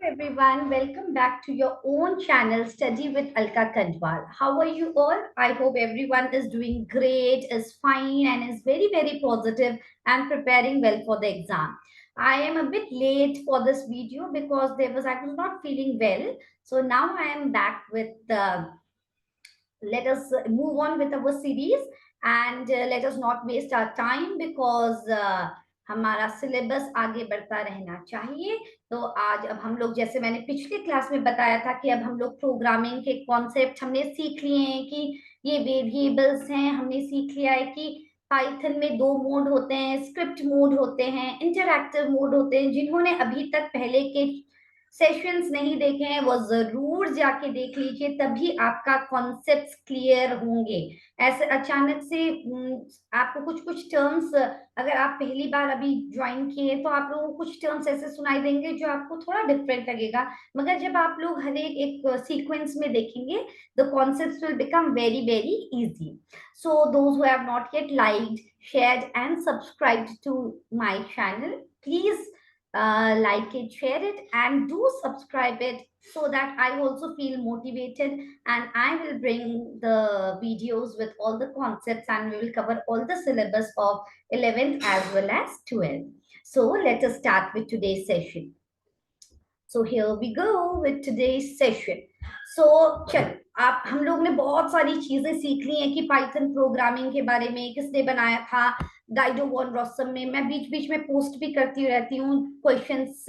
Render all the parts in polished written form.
Everyone, welcome back to your own channel, Study with Alka Kandwal. How are you all? I hope everyone is doing great, is fine, and is very, very positive and preparing well for the exam. I am a bit late for this video because I was not feeling well. So now I am back with let us move on with our series and let us not waste our time because हमारा syllabus आगे बढ़ता रहना चाहिए। तो आज अब हम लोग जैसे मैंने पिछले क्लास में बताया था कि अब हम लोग प्रोग्रामिंग के कॉन्सेप्ट हमने सीख लिए हैं कि ये वेरिएबल्स हैं। हमने सीख लिया है कि पाइथन में दो मोड होते हैं, स्क्रिप्ट मोड होते हैं, इंटरैक्टिव मोड होते हैं। जिन्होंने अभी तक पहले के सेशंस नहीं देखे हैं वो जरूर जाके देख लीजिए, तभी आपका कॉन्सेप्ट्स क्लियर होंगे। ऐसे अचानक से आपको कुछ कुछ टर्म्स, अगर आप पहली बार अभी ज्वाइन किए तो आप लोगों को कुछ टर्म्स ऐसे सुनाई देंगे जो आपको थोड़ा डिफरेंट लगेगा, मगर जब आप लोग हर एक सीक्वेंस में देखेंगे the concepts will become very very easy. So those who have not yet liked, shared and subscribed to my channel, please like it, share it, and do subscribe it so that I also feel motivated and I will bring the videos with all the concepts and we will cover all the syllabus of 11th as well as 12th. So let us start with today's session. So here we go with today's session. So चल आप हम लोग ने बहुत सारी चीजें सीख ली हैं कि पाइथन प्रोग्रामिंग के बारे में किसने बनाया था, गाइडो वॉन रॉसम में। मैं बीच बीच में पोस्ट भी करती रहती हूँ questions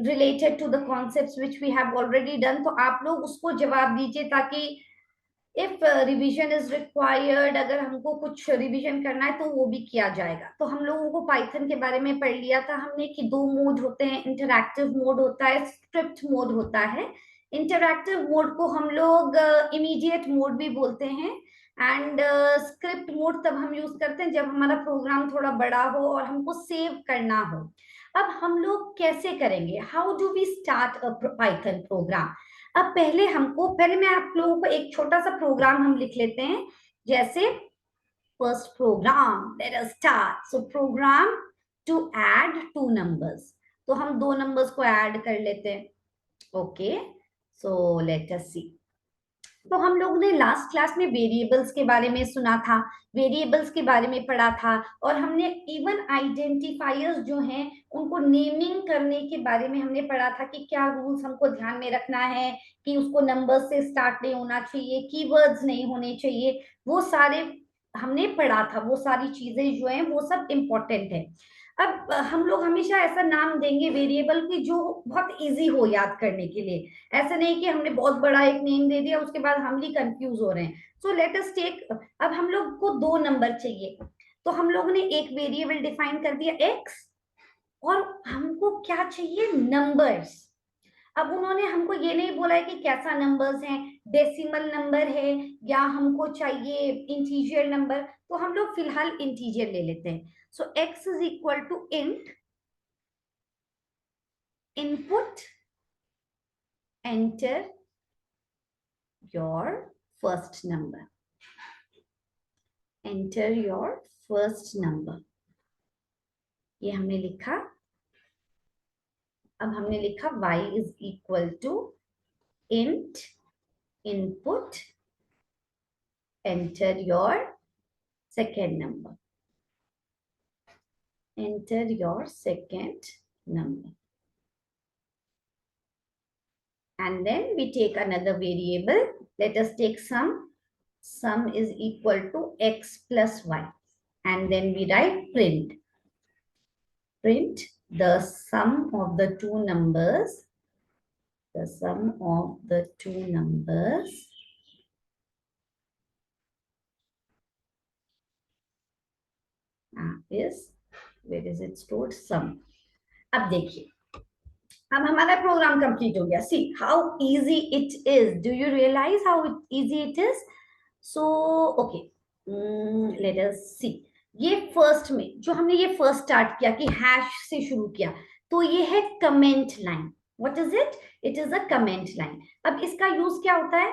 related to the concepts which we have already done, तो आप लोग उसको जवाब दीजिए ताकि इफ रिवीजन इज रिक्वायर्ड, अगर हमको कुछ रिवीजन करना है तो वो भी किया जाएगा। तो हम लोगों को पाइथन के बारे में पढ़ लिया था हमने कि दो मोड होते हैं, इंटरैक्टिव मोड होता है, स्क्रिप्ट मोड होता है। इंटरैक्टिव मोड को हम लोग इमीडिएट मोड भी बोलते हैं एंड स्क्रिप्ट मोड तब हम यूज करते हैं जब हमारा प्रोग्राम थोड़ा बड़ा हो और हमको सेव करना हो। अब हम लोग कैसे करेंगे, how do we start a Python program. अब पहले मैं आप लोगों को एक छोटा सा प्रोग्राम हम लिख लेते हैं, जैसे first program, let us start. So program to add two numbers, तो हम दो नंबर्स को ऐड कर लेते हैं। Okay, so let us see. तो हम लोग ने लास्ट क्लास में वेरिएबल्स के बारे में सुना था, वेरिएबल्स के बारे में पढ़ा था, और हमने इवन आइडेंटिफायर्स जो हैं उनको नेमिंग करने के बारे में हमने पढ़ा था कि क्या रूल्स हमको ध्यान में रखना है, कि उसको नंबर्स से स्टार्ट नहीं होना चाहिए, कीवर्ड्स नहीं होने चाहिए, वो सारे हमने पढ़ा था। वो सारी चीजें जो हैं वो सब इम्पोर्टेंट है। अब हम लोग हमेशा ऐसा नाम देंगे वेरिएबल की जो बहुत इजी हो याद करने के लिए। ऐसा नहीं कि हमने बहुत बड़ा एक नेम दे दिया उसके बाद हम ही कंफ्यूज हो रहे हैं। सो लेट अस टेक, अब हम लोग को दो नंबर चाहिए, तो हम लोगों ने एक वेरिएबल डिफाइन कर दिया x, और हमको क्या चाहिए, नंबर्स। अब उन्होंने हमको ये नहीं बोला है कि कैसा नंबर्स हैं, डेसिमल नंबर है या हमको चाहिए इंटीजर नंबर, तो हम लोग फिलहाल इंटीजर ले लेते हैं। So x is equal to int input enter your first number, enter your first number, ये हमने लिखा। अब हमने लिखा y is equal to int input enter your second number, enter your second number, and then we take another variable. Let us take sum is equal to x plus y, and then we write print the sum of the two numbers, the sum of the two numbers is, where is it stored, sum। अब देखिए, अब हमारा programme complete हो गया। See how easy it is, do you realize how easy it is. So okay, let us see. ये first में जो हमने ये फर्स्ट स्टार्ट किया कि हैश से शुरू किया, तो ये है comment line. What is it, it is a comment line. अब इसका यूज क्या होता है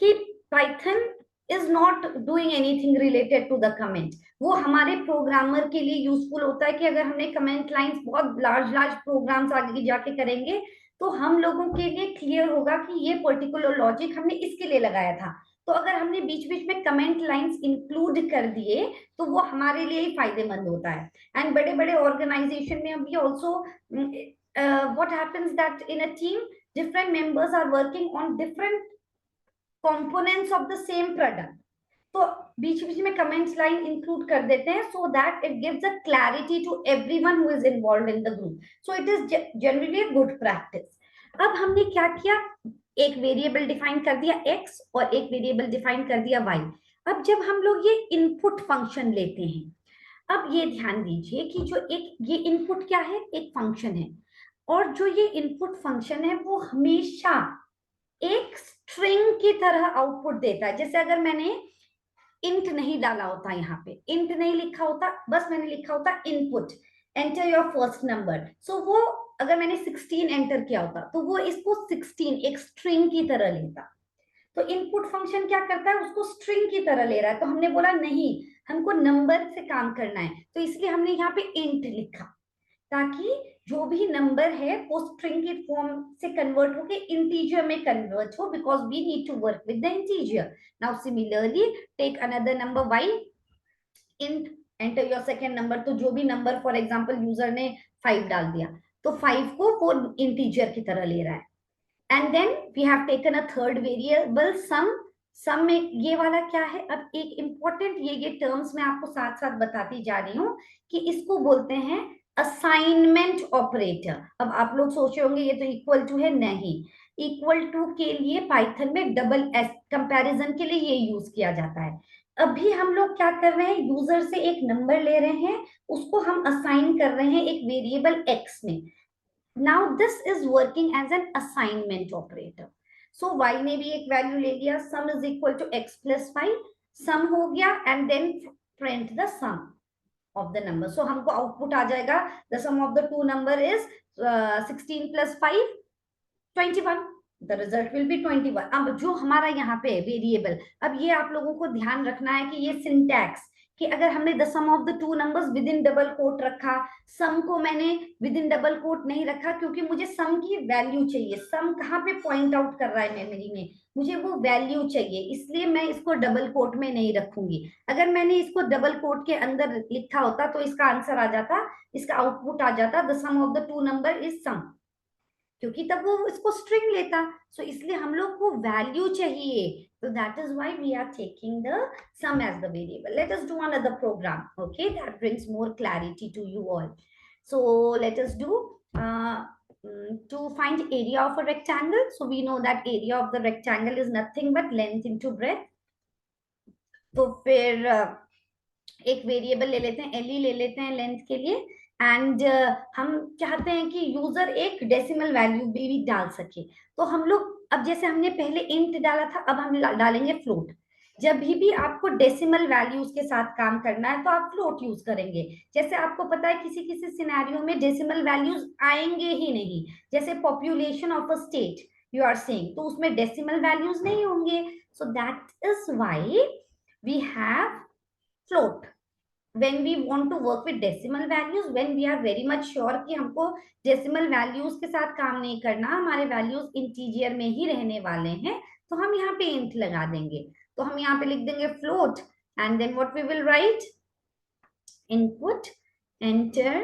कि Python is not doing anything related to the comment. वो हमारे प्रोग्रामर के लिए यूजफुल होता है कि अगर हमने कमेंट लाइंस बहुत लार्ज लार्ज प्रोग्राम्स आगे जाके करेंगे तो हम लोगों के लिए क्लियर होगा कि ये पर्टिकुलर लॉजिक हमने इसके लिए लगाया था। तो अगर हमने बीच बीच में कमेंट लाइंस इंक्लूड कर दिए तो वो हमारे लिए ही फायदेमंद होता है। एंड बड़े बड़े ऑर्गेनाइजेशन में अभी also what happens that in a team different members are working on different components of the same product, तो बीच बीच में कमेंट्स लाइन इंक्लूड कर देते हैं so that it gives a clarity to everyone who is involved in the group, so it is generally a good practice. अब हमने क्या किया, एक वेरिएबल डिफाइन कर दिया x और एक वेरिएबल डिफाइन कर दिया y। अब जब हम लोग ये इनपुट फंक्शन लेते हैं, अब ये ध्यान दीजिए कि जो एक ये इनपुट क्या है, एक फंक्शन है, और जो ये इनपुट फंक्शन है वो हमेशा एक स्ट्रिंग की तरह आउटपुट देता है। जैसे अगर मैंने इंट नहीं डाला होता, यहाँ पे इंट नहीं लिखा होता, बस मैंने लिखा होता input enter your first number, so वो अगर मैंने 16 एंटर किया होता तो वो इसको 16 एक स्ट्रिंग की तरह लेता। तो इनपुट फंक्शन क्या करता है, उसको स्ट्रिंग की तरह ले रहा है। तो हमने बोला नहीं, हमको नंबर से काम करना है, तो इसलिए हमने यहाँ पे इंट लिखा, ताकि जो भी नंबर है वो स्ट्रिंग की फॉर्म से कन्वर्ट होके इंटीजर में कन्वर्ट हो, because we need to work with the integer. Now similarly take another number y, int enter your second number, तो जो भी नंबर फॉर एग्जांपल यूजर ने 5 डाल दिया, तो 5 को वो इंटीजर की तरह ले रहा है। And then we have taken a third variable sum. Sum में ये वाला क्या है, अब एक इंपॉर्टेंट ये टर्म्स मैं आपको साथ साथ बताती जा रही हूँ कि इसको बोलते हैं असाइनमेंट ऑपरेटर। अब आप लोग सोचे होंगे ये तो इक्वल टू है, नहीं, इक्वल टू के लिए पाइथन में डबल एस कंपैरिजन के लिए ये यूज किया जाता है। अभी हम लोग क्या कर रहे हैं, यूजर से एक नंबर ले रहे हैं, उसको हम असाइन कर रहे हैं एक वेरिएबल x में। now this is working as an assignment operator, so y ने भी एक वैल्यू ले लिया, sum is equal to x plus 5, sum हो गया and then print the sum of the number, so हमको आउटपुट आ जाएगा the sum of the two number is 16 plus 5 21, the result will be 21। अब जो हमारा यहाँ पे वेरिएबल, अब ये आप लोगों को ध्यान रखना है कि ये सिंटैक्स कि अगर हमने the sum of the two numbers within double quote रखा, सम को मैंने विद इन डबल कोट नहीं रखा क्योंकि मुझे सम की वैल्यू चाहिए। सम कहाँ पे पॉइंट आउट कर रहा है मेमोरी में, मुझे वो वैल्यू चाहिए, इसलिए मैं इसको डबल कोट में नहीं रखूंगी। अगर मैंने इसको डबल कोट के अंदर लिखा होता तो इसका आंसर आ जाता, इसका आउटपुट आ जाता the sum of the two number is sum, क्योंकि तब वो इसको स्ट्रिंग लेता। सो इसलिए हम लोग को वैल्यू चाहिए, so that is why we are taking the sum as the variable. Let us do another program, okay, that brings more clarity to you all. So let us do to find area of a rectangle. So we know that area of the rectangle is nothing but length into breadth. तो फिर एक variable ले लेते हैं, ले लेते हैं length के लिए, एंड हम चाहते हैं कि यूजर एक डेसिमल वैल्यू भी डाल सके। तो हम लोग, अब जैसे हमने पहले इंट डाला था, अब हम डालेंगे फ्लोट। जब भी आपको डेसिमल वैल्यूज के साथ काम करना है तो आप फ्लोट यूज करेंगे। जैसे आपको पता है किसी किसी सिनेरियो में डेसिमल वैल्यूज आएंगे ही नहीं, जैसे population of a state you are saying, तो उसमें डेसिमल वैल्यूज नहीं होंगे। So that is why we have float when we want to work with decimal values, when we are very much sure कि हमको decimal values के साथ काम नहीं करना, हमारे values integer में ही रहने वाले हैं, तो हम यहाँ पे int लगा देंगे। तो हम यहाँ पे लिख देंगे float and then what we will write, input enter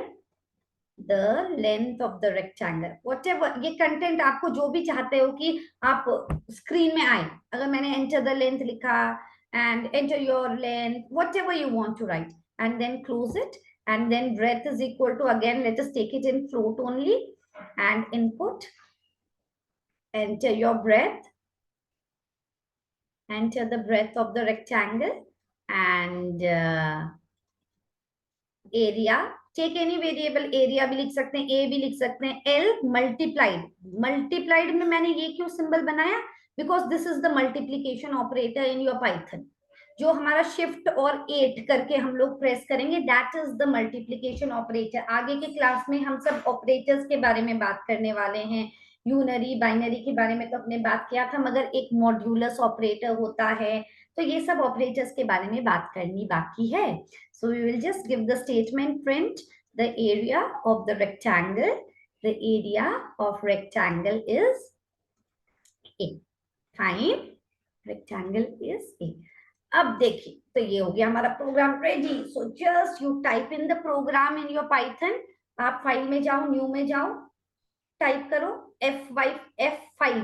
the length of the rectangle, whatever ये कंटेंट आपको जो भी चाहते हो कि आप स्क्रीन में आए। अगर मैंने enter the length लिखा and enter your length, whatever you want to write, and then close it, and then breadth is equal to, again let us take it in float only, and input enter your breadth, enter the breadth of the rectangle, and area, take any variable, area भी लिख सकते हैं, a भी लिख सकते हैं, l multiplied, multiplied में मैंने ये क्यों सिंबल बनाया, because this is the multiplication operator in your Python। जो हमारा शिफ्ट और 8 करके हम लोग प्रेस करेंगे, that is the multiplication operator. आगे के क्लास में हम सब ऑपरेटर्स के बारे में बात करने वाले हैं, यूनरी बाइनरी के बारे में तो हमने बात किया था, मगर एक मॉड्यूलस ऑपरेटर होता है, तो ये सब ऑपरेटर्स के बारे में बात करनी बाकी है। So we will just give the statement print the area of the rectangle The area of rectangle is A. Fine. Rectangle is A. अब देखिए, तो ये हो गया हमारा program ready. So just you type in the program in your Python. आप file में जाओ, न्यू में जाओ, टाइप करो F5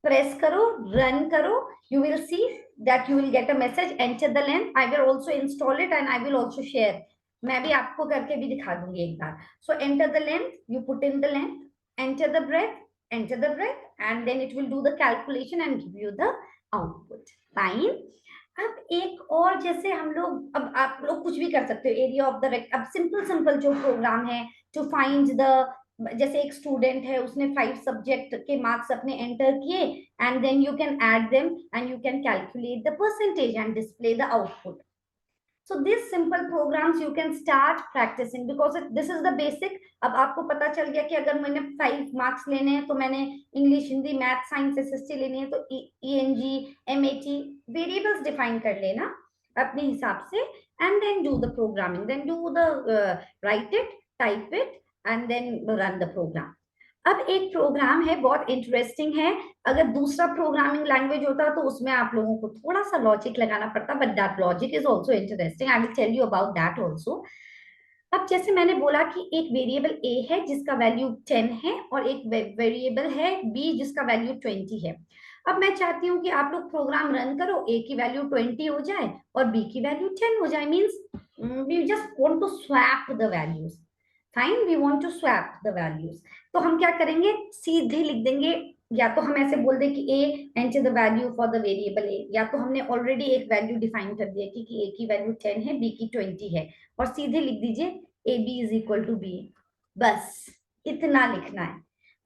प्रेस करो, रन करो. You will see that you will get a message. Enter the length. I will also install it and I will also share. मैं भी आपको करके भी दिखा दूंगी एक बार. So enter the length. You put in the length. Enter the breadth. Enter the breadth, and then it will do the calculation and give you the output. Fine. अब एक और, जैसे हम लोग, अब आप लोग कुछ भी कर सकते हो. Area of the rect. अब सिंपल जो प्रोग्राम है टू फाइंड द, जैसे एक स्टूडेंट है, उसने 5 सब्जेक्ट के मार्क्स अपने एंटर किए, and then you can add them and you can calculate the percentage and display the output. So these simple programs you can start practicing because this is the basic. अब आपको पता चल गया कि अगर मैंने 5 मार्क्स लेने हैं तो मैंने English, Hindi, math, science, SST लेनी है, तो ईएनजी, एमएटी वेरिएबल्स डिफाइन कर लेना अपने हिसाब से, and then do the programming, then do the write it, type it, and then run the program. अब एक प्रोग्राम है, बहुत इंटरेस्टिंग है. अगर दूसरा प्रोग्रामिंग लैंग्वेज होता तो उसमें आप लोगों को थोड़ा सा लॉजिक लगाना पड़ता, but that logic is also interesting. I will tell you about that also. अब जैसे मैंने बोला कि एक वेरिएबल a है जिसका वैल्यू 10 है, और एक वेरिएबल है b जिसका वैल्यू 20 है. अब मैं चाहती हूँ कि आप लोग प्रोग्राम रन करो, a की वैल्यू 20 हो जाए और b की वैल्यू 10 हो जाए. Means we just want to swap the values. Fine, we want to swap the values. तो हम क्या करेंगे, सीधे लिख देंगे. या तो हम ऐसे बोल दें कि a enter the value for the variable a, या तो हमने ऑलरेडी एक वैल्यू डिफाइन कर दिया कि a की वैल्यू 10 है, b की 20 है, और सीधे लिख दीजिए a b is equal to b. बस इतना लिखना है.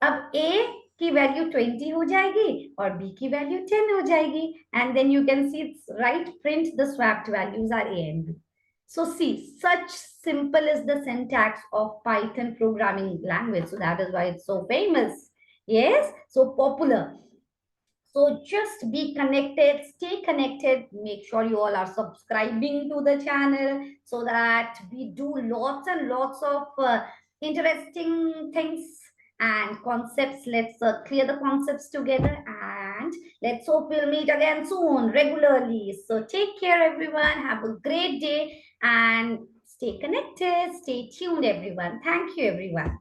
अब a की वैल्यू 20 हो जाएगी और b की वैल्यू 10 हो जाएगी, and then you can see right print the swapped values are a and b. So see, such simple is the syntax of Python programming language. So that is why it's so famous. Yes, so popular. So just be connected, stay connected. Make sure you all are subscribing to the channel so that we do lots and lots of interesting things and concepts. Let's clear the concepts together, and let's hope we'll meet again soon regularly. So take care everyone. Have a great day and stay connected. Stay tuned everyone. Thank you everyone.